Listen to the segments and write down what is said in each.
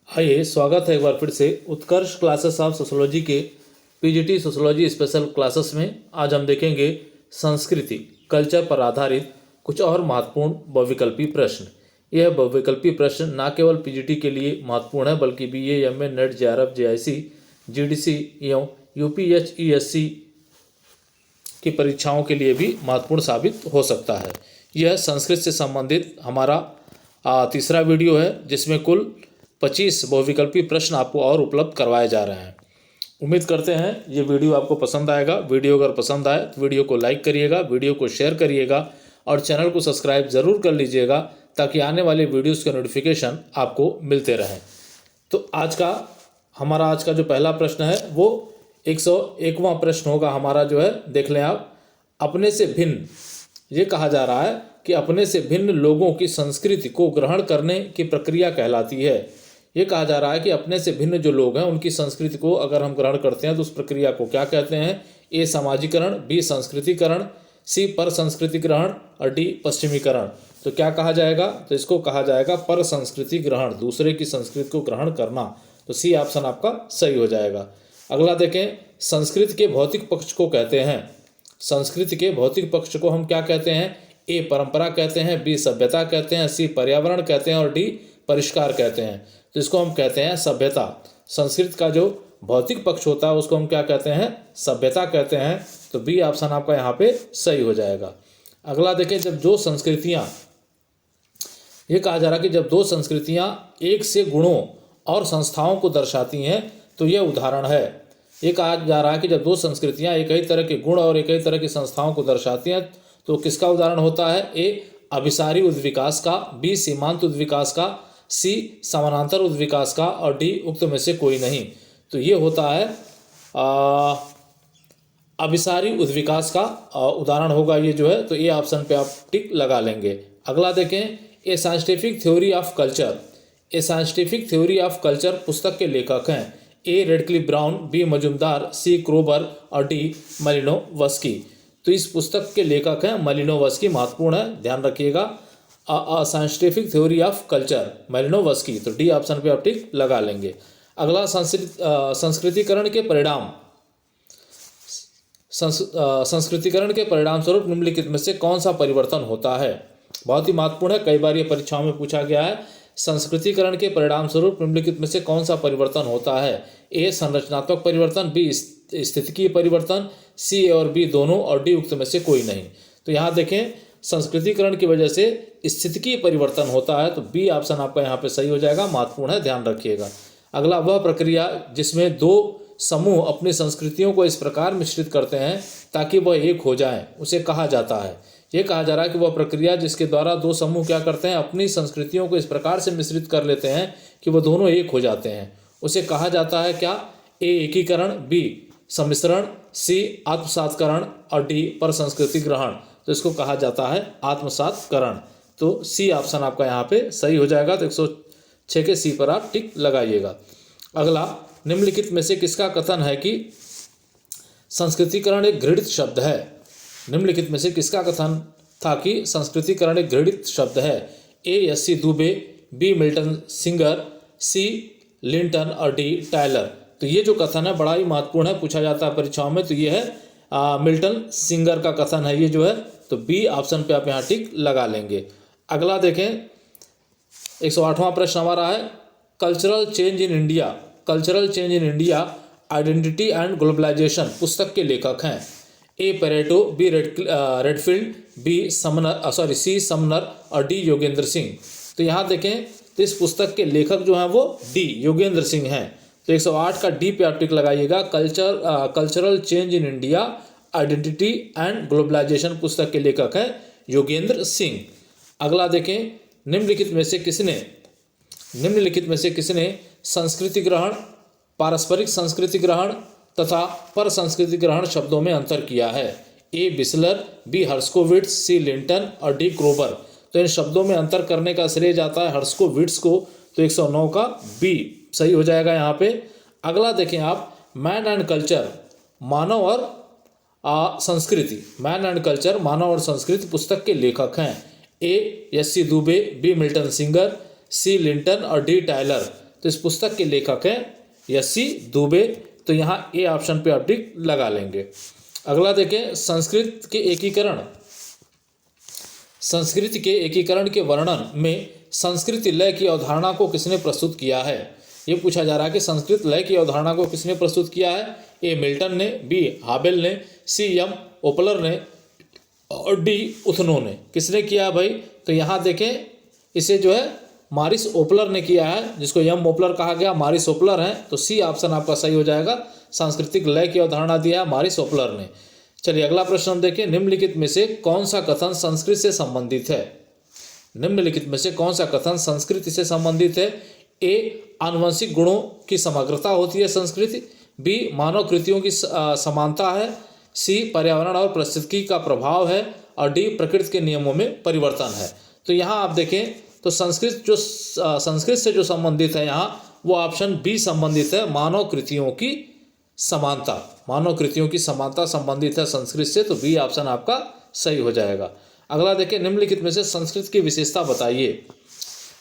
आइए स्वागत है एक बार फिर से उत्कर्ष क्लासेस ऑफ सोशोलॉजी के पीजीटी सोशोलॉजी स्पेशल क्लासेस में। आज हम देखेंगे संस्कृति कल्चर पर आधारित कुछ और महत्वपूर्ण बहुविकल्पी प्रश्न। यह बहुविकल्पी प्रश्न न केवल पीजीटी के लिए महत्वपूर्ण है बल्कि BA, MA, net, JRF, JIC, GDC एवं यूपीएचईएससी की परीक्षाओं के लिए भी महत्वपूर्ण साबित हो सकता है। यह संस्कृत से संबंधित हमारा तीसरा वीडियो है जिसमें कुल 25 बहुविकल्पी प्रश्न आपको और उपलब्ध करवाए जा रहे हैं। उम्मीद करते हैं ये वीडियो आपको पसंद आएगा। वीडियो अगर पसंद आए तो वीडियो को लाइक करिएगा, वीडियो को शेयर करिएगा और चैनल को सब्सक्राइब ज़रूर कर लीजिएगा ताकि आने वाले वीडियोस के नोटिफिकेशन आपको मिलते रहें। तो हमारा आज का जो पहला प्रश्न है वो 101वां प्रश्न होगा हमारा, जो है देख लें आप। अपने से भिन्न, ये कहा जा रहा है कि अपने से भिन्न लोगों की संस्कृति को ग्रहण करने की प्रक्रिया कहलाती है। ये कहा जा रहा है कि अपने से भिन्न जो लोग हैं उनकी संस्कृति को अगर हम ग्रहण करते हैं तो उस प्रक्रिया को क्या कहते हैं? ए सामाजिकरण, बी संस्कृतिकरण, सी पर संस्कृति ग्रहण और डी पश्चिमीकरण। तो क्या कहा जाएगा? तो इसको कहा जाएगा पर संस्कृति ग्रहण, दूसरे की संस्कृति को ग्रहण करना। तो सी ऑप्शन आपका सही हो जाएगा। अगला देखें, संस्कृति के भौतिक पक्ष को कहते हैं। संस्कृति के भौतिक पक्ष को हम क्या कहते हैं? ए परंपरा कहते हैं, बी सभ्यता कहते हैं, सी पर्यावरण कहते हैं और डी परिष्कार कहते हैं। तो इसको हम कहते हैं सभ्यता। संस्कृत का जो भौतिक पक्ष होता है उसको हम क्या कहते हैं? सभ्यता कहते हैं। तो बी ऑप्शन आपका यहाँ पे सही हो जाएगा। अगला देखें, जब दो संस्कृतियाँ, ये कहा जा रहा है कि जब दो संस्कृतियाँ एक से गुणों और संस्थाओं को दर्शाती हैं तो यह उदाहरण है। ये कहा जा रहा है कि जब दो संस्कृतियाँ एक ही तरह के गुण और एक ही तरह की संस्थाओं को दर्शाती हैं तो किसका उदाहरण होता है? ए अभिसारी उद्विकास का, बी सीमांत उद्विकास का, सी समानांतर उद्विकास का और डी उक्त में से कोई नहीं। तो ये होता है अभिसारी उद्विकास का उदाहरण होगा ये जो है। तो ए ऑप्शन पे आप टिक लगा लेंगे। अगला देखें, ए scientific theory of culture. A scientific theory of culture पुस्तक के लेखक हैं ए रेडक्लिफ ब्राउन, बी मजुमदार, सी क्रोबर और डी मलिनोवस्की। तो इस पुस्तक के लेखक हैं मलिनोवस्की। महत्वपूर्ण है, ध्यान रखिएगा। Scientific theory of culture, Malinowski. तो डी ऑप्शन पे आप टिक लगा लेंगे। अगला, संस्कृतिकरण के परिणाम। संस्कृतिकरण के परिणाम स्वरूप निम्नलिखित में से कौन सा परिवर्तन होता है? बहुत ही महत्वपूर्ण है, कई बार ये परीक्षाओं में पूछा गया है। संस्कृतिकरण के परिणाम स्वरूप निम्नलिखित में से कौन सा परिवर्तन होता है? ए संरचनात्मक परिवर्तन, बी स्थितिकीय परिवर्तन, सी और बी दोनों और डी उक्त में से कोई नहीं। तो यहाँ देखें, संस्कृतिकरण की वजह से स्थितिकीय परिवर्तन होता है। तो बी ऑप्शन आपका यहाँ पे सही हो जाएगा। महत्वपूर्ण है, ध्यान रखिएगा। अगला, वह प्रक्रिया जिसमें दो समूह अपनी संस्कृतियों को इस प्रकार मिश्रित करते हैं ताकि वह एक हो जाएं, उसे कहा जाता है। ये कहा जा रहा है कि वह प्रक्रिया जिसके द्वारा दो समूह क्या करते हैं? अपनी संस्कृतियों को इस प्रकार से मिश्रित कर लेते हैं कि वह दोनों एक हो जाते हैं, उसे कहा जाता है क्या? ए एकीकरण, बी सम्मिश्रण, सी आत्मसातकरण और डी पर संस्कृति ग्रहण। तो इसको कहा जाता है आत्मसातकरण। तो सी ऑप्शन आपका यहाँ पे सही हो जाएगा। तो 106 के सी पर आप टिक लगाइएगा। अगला, निम्नलिखित में से किसका कथन है कि संस्कृतिकरण एक घृणित शब्द है? निम्नलिखित में से किसका कथन था कि संस्कृतिकरण एक घृणित शब्द है? A S C. Dube, B Milton Singer, C Linton और डी टायलर। तो ये जो कथन है बड़ा ही महत्वपूर्ण है, पूछा जाता है परीक्षाओं में। तो ये है मिल्टन सिंगर का कथन है ये जो है। तो बी ऑप्शन पे आप यहाँ टिक लगा लेंगे। अगला देखें, 108वां प्रश्न हमारा है, cultural change in India. Cultural change in India, identity and globalization पुस्तक के लेखक हैं A Pareto, B Redfield, B C Sumner और डी योगेंद्र सिंह। तो यहाँ देखें, तो इस पुस्तक के लेखक जो हैं वो डी योगेंद्र सिंह हैं। तो 108 का डी पे आप टिक लगाइएगा। Cultural change in India, identity and globalization पुस्तक के लेखक हैं योगेंद्र सिंह। अगला देखें, निम्नलिखित में से किसने संस्कृति ग्रहण, पारस्परिक संस्कृति ग्रहण तथा पर संस्कृति ग्रहण शब्दों में अंतर किया है? ए बिस्लर, बी हर्स्कोविट्स, सी लिंटन और डी क्रोबर। तो इन शब्दों में अंतर करने का श्रेय जाता है हर्स्कोविट्स को। तो 109 का बी सही हो जाएगा यहाँ पे। अगला देखें आप, मैन एंड कल्चर, मानव और संस्कृति, मैन एंड कल्चर मानव और संस्कृति पुस्तक के लेखक हैं A S C. Dube, B Milton Singer, C Linton और डी टायलर। तो इस पुस्तक के लेखक हैं यसी दुबे। तो यहाँ ए ऑप्शन पे आप टिक लगा लेंगे। अगला देखें, संस्कृति के एकीकरण के वर्णन में संस्कृति लय की अवधारणा को किसने प्रस्तुत किया है। ये पूछा जा रहा है कि संस्कृत लय की अवधारणा को किसने प्रस्तुत किया है। ए मिल्टन ने, बी हाबेल ने, सी एम ओपलर ने और डी उथनो ने। किसने किया भाई, तो यहाँ देखें इसे जो है मारिस ओपलर ने किया है, जिसको यम ओपलर कहा गया, मारिस ओपलर है। तो सी ऑप्शन आपका सही हो जाएगा। सांस्कृतिक लय की अवधारणा दिया है मारिस ओपलर ने। चलिए अगला प्रश्न हम देखें, निम्नलिखित में से कौन सा कथन संस्कृत से संबंधित है। निम्नलिखित में से कौन सा कथन संस्कृति से संबंधित है। ए आनुवंशिक गुणों की समग्रता होती है संस्कृति, बी मानव कृतियों की समानता है, सी पर्यावरण और पारिस्थितिकी का प्रभाव है और डी प्रकृति के नियमों में परिवर्तन है। तो यहाँ आप देखें तो संस्कृत से जो संबंधित है यहाँ वो ऑप्शन बी संबंधित है, मानव कृतियों की समानता। मानव कृतियों की समानता संबंधित है संस्कृत से, तो बी ऑप्शन आपका सही हो जाएगा। अगला देखें, निम्नलिखित में से संस्कृत की विशेषता बताइए।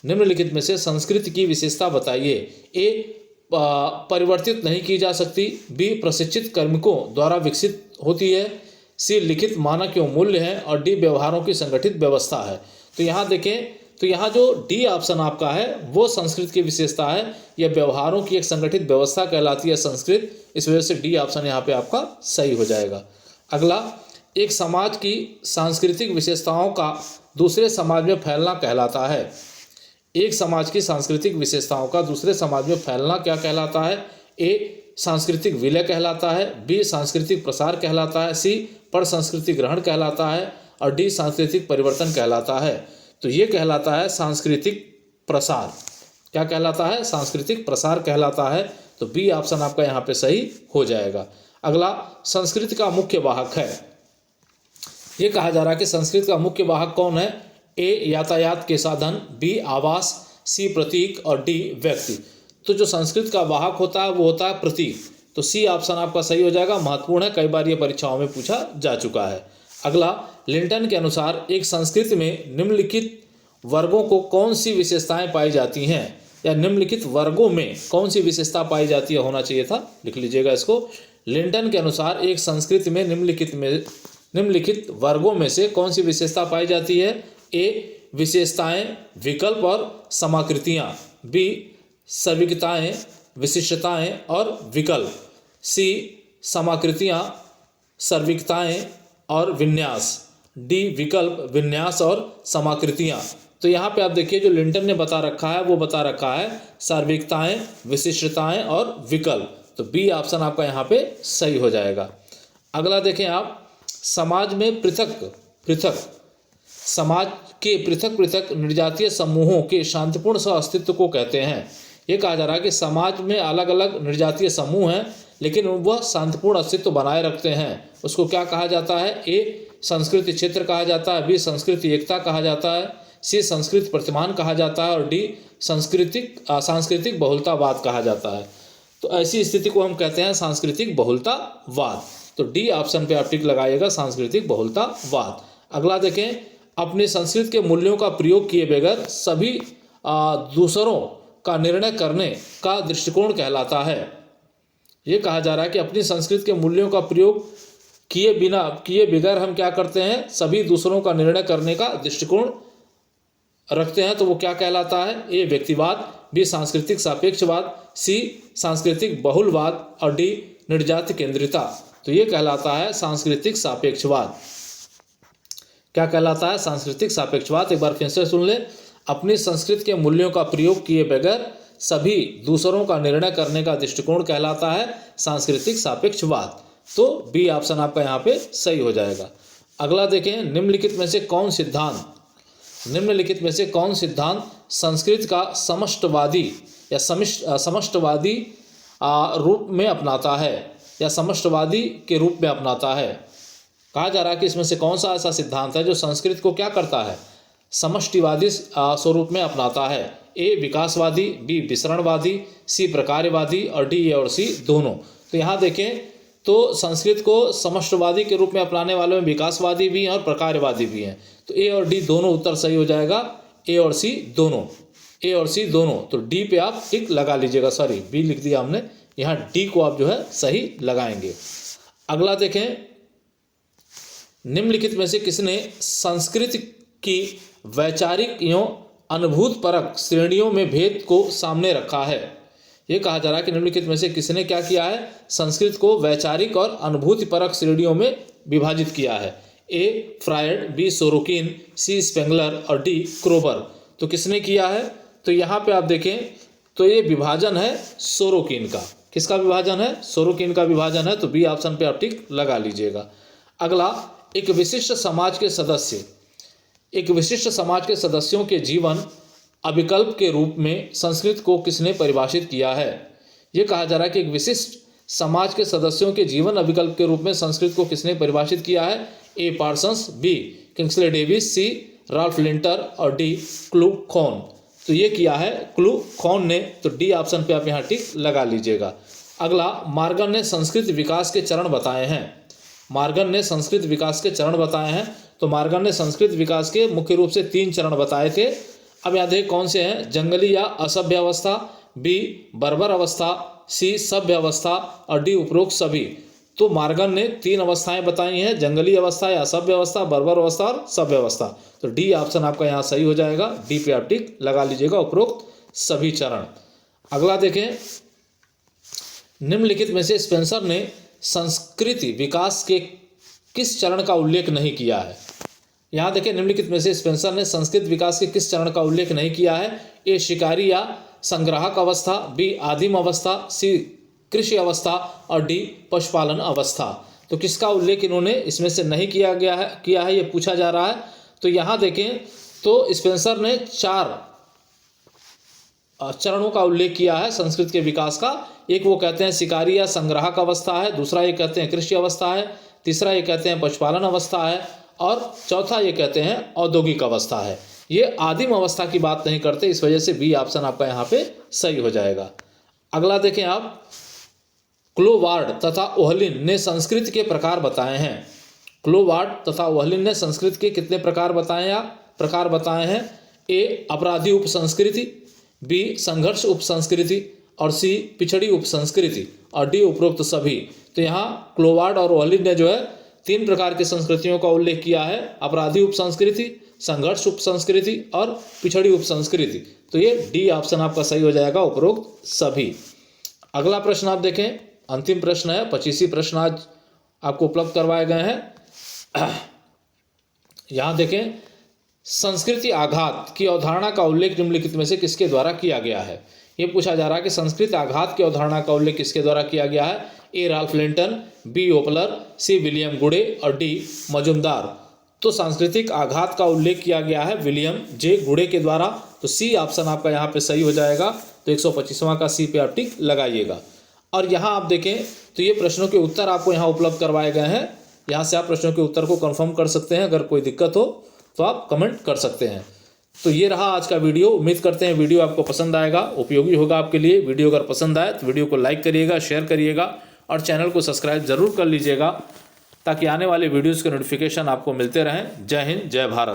निम्नलिखित में से संस्कृत की विशेषता बताइए। ए परिवर्तित नहीं की जा सकती, बी प्रशिक्षित कार्मिकों द्वारा विकसित होती है, सी लिखित मानक एवं मूल्य हैं और डी व्यवहारों की संगठित व्यवस्था है। तो यहाँ देखें तो यहाँ जो डी ऑप्शन आपका है वो संस्कृत की विशेषता है, यह व्यवहारों की एक संगठित व्यवस्था कहलाती है संस्कृत। इस वजह से डी ऑप्शन यहाँ पे आपका सही हो जाएगा। अगला, एक समाज की सांस्कृतिक विशेषताओं का दूसरे समाज में फैलना कहलाता है। एक समाज की सांस्कृतिक विशेषताओं का दूसरे समाज में फैलना क्या कहलाता है। ए सांस्कृतिक विलय कहलाता है, बी सांस्कृतिक प्रसार कहलाता है, सी पर सांस्कृतिक ग्रहण कहलाता है और डी सांस्कृतिक परिवर्तन कहलाता है। तो ये कहलाता है सांस्कृतिक प्रसार। क्या कहलाता है, सांस्कृतिक प्रसार कहलाता है। तो बी ऑप्शन आपका यहाँ पे सही हो जाएगा। अगला, संस्कृति का मुख्य वाहक है। ये कहा जा रहा है कि संस्कृत का मुख्य वाहक कौन है। ए यातायात के साधन, बी आवास, सी प्रतीक और डी व्यक्ति। तो जो संस्कृत का वाहक होता है वो होता है प्रतीक। तो सी ऑप्शन आपका सही हो जाएगा, महत्वपूर्ण है, कई बार ये परीक्षाओं में पूछा जा चुका है। अगला, लिंटन के अनुसार एक संस्कृति में निम्नलिखित वर्गों को कौन सी विशेषताएं पाई जाती हैं, या निम्नलिखित वर्गों में कौन सी विशेषता पाई जाती है, होना चाहिए था, लिख लीजिएगा इसको। लिंटन के अनुसार एक संस्कृति में निम्नलिखित वर्गों में से कौन सी विशेषता पाई जाती है। ए विशेषताएं, विकल्प और समाकृतियां, बी सर्विकताएं, विशिष्टताएं और विकल्प, सी समाकृतियां, सर्विकताएं और विन्यास, डी विकल्प, विन्यास और समाकृतियां। तो यहाँ पे आप देखिए जो लिंटन ने बता रखा है वो बता रखा है सार्वत्रिकताएं, विशिष्टताएं और विकल्प। तो बी ऑप्शन आपका यहाँ पे सही हो जाएगा। अगला देखें आप, समाज में समाज के पृथक पृथक निर्जातीय समूहों के शांतिपूर्ण सह अस्तित्व को कहते हैं। ये कहा जा रहा है कि समाज में अलग अलग निर्जातीय समूह हैं लेकिन वह शांतिपूर्ण अस्तित्व बनाए रखते हैं, उसको क्या कहा जाता है। ए संस्कृति क्षेत्र कहा जाता है, बी संस्कृति एकता कहा जाता है, सी संस्कृत प्रतिमान कहा जाता है और डी सांस्कृतिक बहुलतावाद कहा जाता है। तो ऐसी स्थिति को हम कहते हैं सांस्कृतिक बहुलतावाद। तो डी ऑप्शन पे आप टिक लगाइएगा, सांस्कृतिक बहुलतावाद। अगला देखें, अपने संस्कृत के मूल्यों का प्रयोग किए बगैर सभी दूसरों का निर्णय करने का दृष्टिकोण कहलाता है। ये कहा जा रहा है कि अपनी संस्कृत के मूल्यों का प्रयोग किए बगैर हम क्या करते हैं, सभी दूसरों का निर्णय करने का दृष्टिकोण रखते हैं। तो वो क्या कहलाता है। ए व्यक्तिवाद, बी सांस्कृतिक सापेक्षवाद, सी सांस्कृतिक बहुलवाद और डी निर्जाति केंद्रिता। तो ये कहलाता है सांस्कृतिक सापेक्षवाद। क्या कहलाता है, सांस्कृतिक सापेक्षवाद। एक बार फिर से सुन ले, अपनी संस्कृत के मूल्यों का प्रयोग किए बगैर सभी दूसरों का निर्णय करने का दृष्टिकोण कहलाता है सांस्कृतिक सापेक्षवाद। तो बी ऑप्शन आपका यहाँ पे सही हो जाएगा। अगला देखें, निम्नलिखित में से कौन सिद्धांत संस्कृत का समष्टवादी या समष्टवादी रूप में अपनाता है या समष्टवादी के रूप में अपनाता है। कहा जा रहा है कि इसमें से कौन सा ऐसा सिद्धांत है जो संस्कृत को क्या करता है, समष्टिवादी स्वरूप में अपनाता है। ए विकासवादी, बी विसरणवादी, सी प्रकार्यवादी और डी ए और सी दोनों। तो यहाँ देखें तो संस्कृत को समष्टवादी के रूप में अपनाने वालों में विकासवादी भी हैं और प्रकार्यवादी भी हैं। तो ए और डी दोनों उत्तर सही हो जाएगा, ए और सी दोनों। ए और सी दोनों, तो डी पे आप टिक लगा लीजिएगा, सॉरी बी लिख दिया हमने, यहाँ डी को आप जो है सही लगाएंगे। अगला देखें, निम्नलिखित में से किसने संस्कृत की वैचारिक एवं अनुभूतपरक श्रेणियों में भेद को सामने रखा है। ये कहा जा रहा है कि निम्नलिखित में से किसने क्या किया है, संस्कृत को वैचारिक और अनुभूतिपरक श्रेणियों में विभाजित किया है। ए फ्रायड, बी सोरोकिन, सी स्पेंगलर और डी क्रोबर। तो किसने किया है, तो यहाँ पे आप देखें तो ये विभाजन है सोरोकिन का। किसका विभाजन है, सोरोकिन का विभाजन है, तो बी ऑप्शन पे आप टिक लगा लीजिएगा। अगला, एक विशिष्ट समाज के सदस्य, एक विशिष्ट समाज के सदस्यों के जीवन अविकल्प के रूप में संस्कृत को किसने परिभाषित किया है। ये कहा जा रहा है कि एक विशिष्ट समाज के सदस्यों के जीवन अविकल्प के रूप में संस्कृत को किसने परिभाषित किया है। ए पार्सन्स, बी किंग्सले डेविस, सी राल्फ लिंटर और डी क्लूखॉन। तो ये किया है क्लूखॉन ने, तो डी ऑप्शन पे आप यहाँ टिक लगा लीजिएगा। अगला, मॉर्गन ने संस्कृत विकास के चरण बताए हैं। मॉर्गन ने संस्कृत विकास के चरण बताए हैं, तो मॉर्गन ने संस्कृत विकास के मुख्य रूप से 3 चरण बताए थे। अब याद है कौन से हैं, जंगली या असभ्य अवस्था, बी बर्बर अवस्था, सी सभ्य अवस्था और डी उपरोक्त सभी। तो मॉर्गन ने 3 अवस्थाएं बताई हैं, जंगली अवस्था या असभ्य अवस्था, बर्बर अवस्था और सभ्य अवस्था। तो डी ऑप्शन आपका यहाँ सही हो जाएगा, डी पे आप टिक लगा लीजिएगा, उपरोक्त सभी चरण। अगला देखें, निम्नलिखित में से स्पेंसर ने संस्कृति विकास के किस चरण का उल्लेख नहीं किया है। यहाँ देखें, निम्नलिखित में से स्पेंसर ने संस्कृत विकास के किस चरण का उल्लेख नहीं किया है। ए शिकारी या संग्राहक अवस्था, बी आदिम अवस्था, सी कृषि अवस्था और डी पशुपालन अवस्था। तो किसका उल्लेख इन्होंने इसमें से नहीं किया है ये पूछा जा रहा है। तो यहाँ देखें तो स्पेंसर ने 4 चरणों का उल्लेख किया है संस्कृत के विकास का। एक वो कहते हैं शिकारी या संग्राहक अवस्था है, दूसरा ये कहते हैं कृषि अवस्था है, तीसरा ये कहते हैं पशुपालन अवस्था है और चौथा ये कहते हैं औद्योगिक अवस्था है। ये आदिम अवस्था की बात नहीं करते, इस वजह से बी ऑप्शन आपका यहाँ पे सही हो जाएगा। अगला देखें आप, क्लोवार्ड तथा ओहलिन ने संस्कृत के प्रकार बताए हैं। क्लोवार्ड तथा ओहलिन ने संस्कृत के कितने प्रकार बताए हैं। ए अपराधी उपसंस्कृति, बी संघर्ष उपसंस्कृति और सी पिछड़ी उपसंस्कृति और डी उपरोक्त सभी। तो यहाँ क्लोवार्ड और ओहलिन ने जो है 3 प्रकार की संस्कृतियों का उल्लेख किया है, अपराधी उपसंस्कृति, संघर्ष उपसंस्कृति और पिछड़ी उपसंस्कृति। तो ये डी ऑप्शन आपका सही हो जाएगा, उपरोक्त सभी। अगला प्रश्न आप देखें, अंतिम प्रश्न है, 25 प्रश्न आज आपको उपलब्ध करवाए गए हैं। यहाँ देखें, संस्कृति आघात की अवधारणा का उल्लेख निम्नलिखित में से किसके द्वारा किया गया है। ये पूछा जा रहा है कि संस्कृति आघात की अवधारणा का उल्लेख किसके द्वारा किया गया है। A Ralph Linton, B Opler, C William Goode और डी मजुमदार। तो सांस्कृतिक आघात का उल्लेख किया गया है विलियम जे गुडे के द्वारा, तो सी ऑप्शन आपका यहाँ पे सही हो जाएगा। तो 125वां का सी पे आप टिक लगाइएगा। और यहाँ आप देखें तो ये प्रश्नों के उत्तर आपको यहाँ उपलब्ध करवाए गए हैं, यहाँ से आप प्रश्नों के उत्तर को कंफर्म कर सकते हैं। अगर कोई दिक्कत हो तो आप कमेंट कर सकते हैं। तो ये रहा आज का वीडियो। उम्मीद करते हैं वीडियो आपको पसंद आएगा, उपयोगी होगा आपके लिए। वीडियो अगर पसंद आए तो वीडियो को लाइक करिएगा, शेयर करिएगा और चैनल को सब्सक्राइब जरूर कर लीजिएगा, ताकि आने वाले वीडियोज़ के नोटिफिकेशन आपको मिलते रहें। जय हिंद, जय भारत।